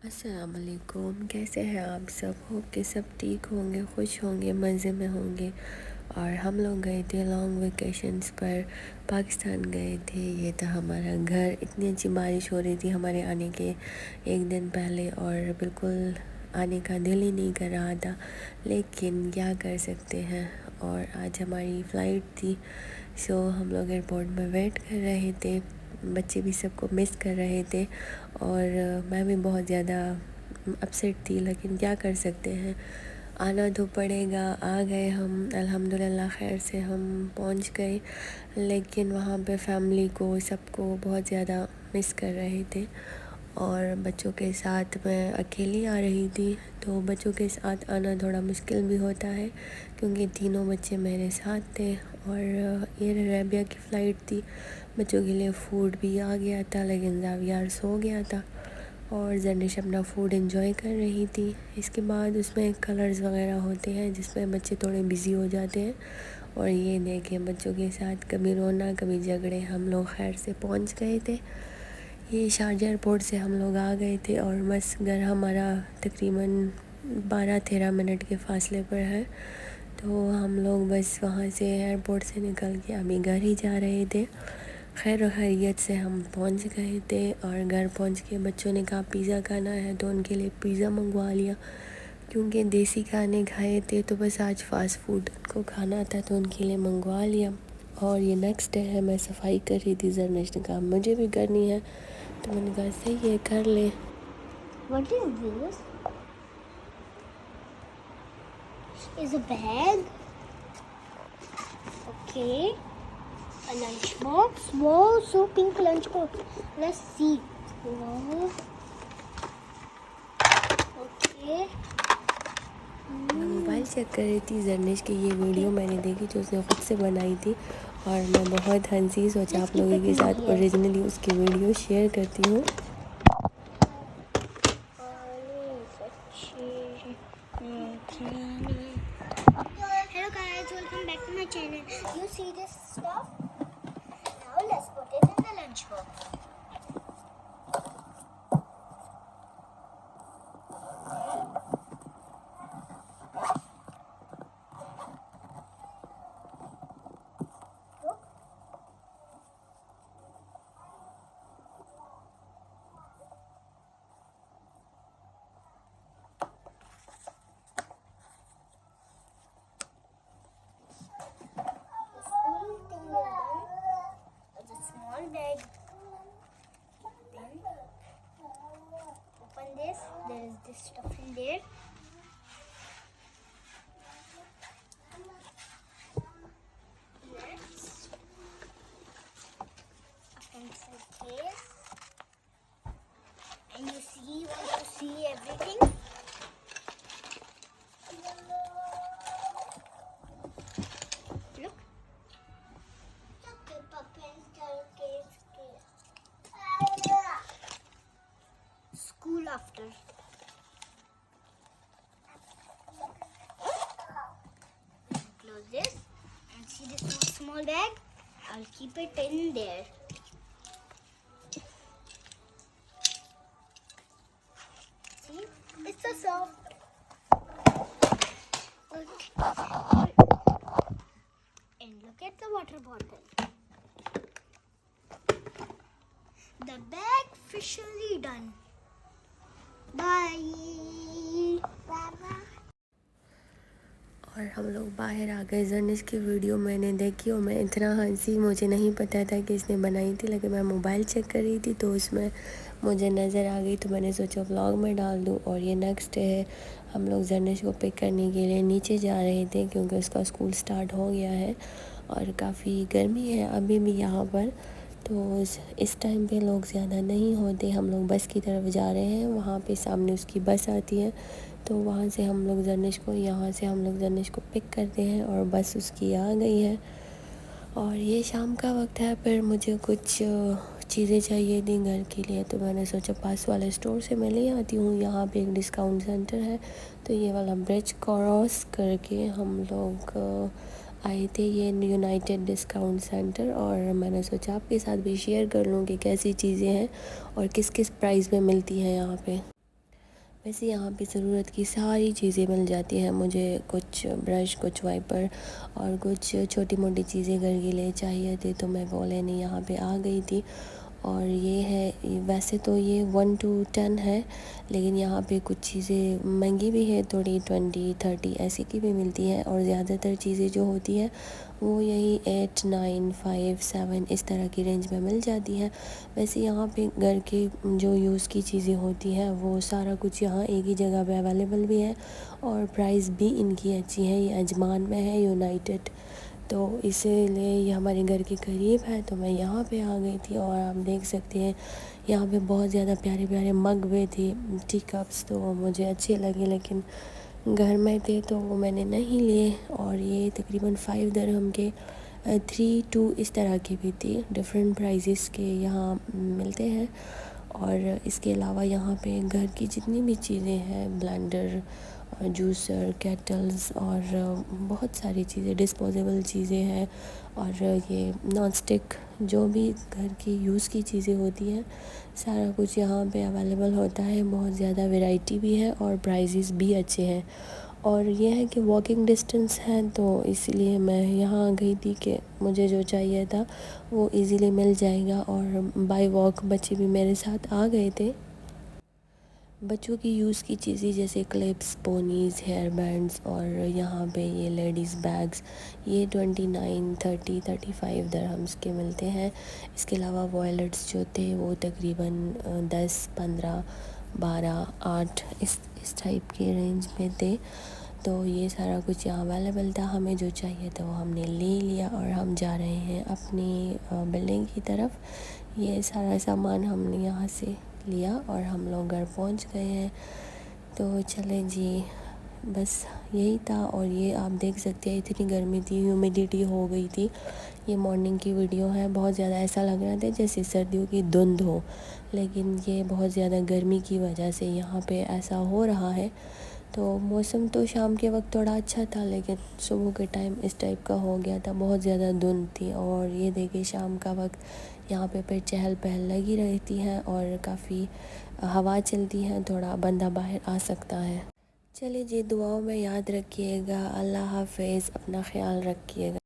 अस्सलाम वालेकुम। कैसे हैं आप सब? होप कि सब ठीक होंगे, खुश होंगे, मज़े में होंगे। और हम लोग गए थे लॉन्ग वेकेशंस पर, पाकिस्तान गए थे। ये था हमारा घर। इतनी अच्छी बारिश हो रही थी हमारे आने के एक दिन पहले और बिल्कुल आने का दिल ही नहीं कर रहा था, लेकिन क्या कर सकते हैं। और आज हमारी फ़्लाइट थी, सो हम लोग एयरपोर्ट में वेट कर रहे थे। बच्चे भी सबको मिस कर रहे थे और मैं भी बहुत ज़्यादा अपसेट थी, लेकिन क्या कर सकते हैं, आना तो पड़ेगा। आ गए हम, अल्हम्दुलिल्लाह खैर से हम पहुंच गए। लेकिन वहाँ पे फैमिली को सबको बहुत ज़्यादा मिस कर रहे थे और बच्चों के साथ मैं अकेली आ रही थी, तो बच्चों के साथ आना थोड़ा मुश्किल भी होता है क्योंकि तीनों बच्चे मेरे साथ थे। और ये अरेबिया की फ़्लाइट थी। बच्चों के लिए फ़ूड भी आ गया था, लेकिन जावियार सो गया था और जर्निश अपना फ़ूड एंजॉय कर रही थी। इसके बाद उसमें कलर्स वगैरह होते हैं जिसमें बच्चे थोड़े बिज़ी हो जाते हैं। और ये देखें, बच्चों के साथ कभी रोना कभी झगड़े। हम लोग खैर से पहुंच गए थे। ये शारजा एयरपोर्ट से हम लोग आ गए थे और बस घर हमारा तकरीबन 12-13 मिनट के फ़ासले पर है। तो हम लोग बस वहाँ से एयरपोर्ट से निकल के अभी घर ही जा रहे थे। खैर खैरियत से हम पहुँच गए थे और घर पहुँच के बच्चों ने कहा पिज़्ज़ा खाना है, तो उनके लिए पिज़्ज़ा मंगवा लिया क्योंकि देसी खाने खाए थे तो बस आज फ़ास्ट फूड को खाना था, तो उनके लिए मंगवा लिया। और ये नेक्स्ट डे है, मैं सफाई कर रही थी। जरनेश ने कहा मुझे भी करनी है, तो मैंने कहा सही है, कर ले। What is this? Is a bag. Okay. A lunchbox. Wow, so pink lunchbox. Let's see. Wow. Okay. मैं मोबाइल चेक कर रही थी। जरनेश की ये वीडियो मैंने देखी जो उसने ख़ुद से बनाई थी और मैं बहुत हंसी। सोचा आप लोगों के साथ ओरिजिनली उसकी वीडियो शेयर करती हूँ। Hello guys, welcome back to my channel. You see this stuff? Now let's put it in the lunchbox. Bag. Then open this. There is this stuff in there. Next, a pencil case. And you want to see everything. Look. School after. Close this and see this small bag. I'll keep it in there. See, it's so soft. And look at the water bottle. The bag officially done. Bye. Bye. और हम लोग बाहर आ गए। जरनेश की video मैंने देखी और मैं इतना हंसी, मुझे नहीं पता था कि इसने बनाई थी, लेकिन मैं मोबाइल चेक कर रही थी तो उसमें मुझे नज़र आ गई, तो मैंने सोचा व्लॉग में डाल दूँ। और ये नेक्स्ट डे है, हम लोग जरनेश को पिक करने के लिए नीचे जा रहे थे क्योंकि उसका स्कूल स्टार्ट हो गया है और काफ़ी गर्मी है अभी भी यहाँ पर। तो इस टाइम पे लोग ज़्यादा नहीं होते। हम लोग बस की तरफ जा रहे हैं, वहाँ पे सामने उसकी बस आती है, तो वहाँ से हम लोग जरनेश को, यहाँ से हम लोग जरनेश को पिक करते हैं और बस उसकी आ गई है। और ये शाम का वक्त है, पर मुझे कुछ चीज़ें चाहिए थी घर के लिए, तो मैंने सोचा पास वाले स्टोर से मैं ले आती हूँ। यहाँ पे एक डिस्काउंट सेंटर है, तो ये वाला ब्रिज क्रॉस करके हम लोग आए थे, ये यूनाइटेड डिस्काउंट सेंटर। और मैंने सोचा आपके साथ भी शेयर कर लूँ कि कैसी चीज़ें हैं और किस किस प्राइस में मिलती हैं यहाँ पे। वैसे यहाँ पे ज़रूरत की सारी चीज़ें मिल जाती हैं मुझे। कुछ ब्रश, कुछ वाइपर और कुछ छोटी मोटी चीज़ें घर के लिए चाहिए थी, तो मैं वो लेने यहाँ पे आ गई थी। और ये है, वैसे तो ये 1 to 10 है, लेकिन यहाँ पे कुछ चीज़ें महंगी भी है, थोड़ी 20-30 ऐसी की भी मिलती है। और ज़्यादातर चीज़ें जो होती है वो यही 8, 9, 5, 7 इस तरह की रेंज में मिल जाती है। वैसे यहाँ पे घर के जो यूज़ की चीज़ें होती हैं वो सारा कुछ यहाँ एक ही जगह पे अवेलेबल भी है, और प्राइस भी इनकी अच्छी है। ये अजमान में है, यूनाइटेड, तो इसीलिए ये हमारे घर के करीब है, तो मैं यहाँ पे आ गई थी। और आप देख सकते हैं यहाँ पे बहुत ज़्यादा प्यारे प्यारे मग भी थे, टी कप्स, तो वो मुझे अच्छे लगे, लेकिन घर में थे तो वो मैंने नहीं लिए। और ये तकरीबन 5 दिरहम के 3, 2 इस तरह के भी थे, डिफरेंट प्राइजेस के यहाँ मिलते हैं। और इसके अलावा यहाँ पे घर की जितनी भी चीज़ें हैं, ब्लेंडर, जूसर, केटल्स और बहुत सारी चीज़ें, डिस्पोजेबल चीज़ें हैं, और ये नॉन स्टिक जो भी घर की यूज़ की चीज़ें होती हैं, सारा कुछ यहाँ पे अवेलेबल होता है। बहुत ज़्यादा वैरायटी भी है और प्राइजेस भी अच्छे हैं। और ये है कि वॉकिंग डिस्टेंस है, तो इसलिए मैं यहाँ आ गई थी कि मुझे जो चाहिए था वो इजीली मिल जाएगा। और बाय वॉक बच्चे भी मेरे साथ आ गए थे। बच्चों की यूज़ की चीज़ें जैसे क्लिप्स, पोनीज़, हेयर बैंड्स, और यहाँ पे ये लेडीज़ बैग्स, ये 29, 30, 35 दिरहम्स के मिलते हैं। इसके अलावा वॉलेट्स जो थे वो तकरीबन 10, 15, 12, 8 इस टाइप के रेंज में थे। तो ये सारा कुछ यहाँ अवेलेबल था, हमें जो चाहिए था वो हमने ले लिया, और हम जा रहे हैं अपनी बिल्डिंग की तरफ। ये सारा सामान हमने यहाँ से लिया और हम लोग घर पहुँच गए हैं। तो चले जी, बस यही था। और ये आप देख सकते हैं इतनी गर्मी थी, ह्यूमिडिटी हो गई थी। ये मॉर्निंग की वीडियो है, बहुत ज़्यादा ऐसा लग रहा था जैसे सर्दियों की धुंध हो, लेकिन ये बहुत ज़्यादा गर्मी की वजह से यहाँ पे ऐसा हो रहा है। तो मौसम तो शाम के वक्त थोड़ा अच्छा था, लेकिन सुबह के टाइम इस टाइप का हो गया था, बहुत ज़्यादा धुंध थी। और ये देखिए शाम का वक्त यहाँ पे फिर चहल पहल लगी रहती है और काफ़ी हवा चलती है, थोड़ा बंदा बाहर आ सकता है। चलिए जी, दुआओं में याद रखिएगा। अल्लाह हाफ़िज़, अपना ख्याल रखिएगा।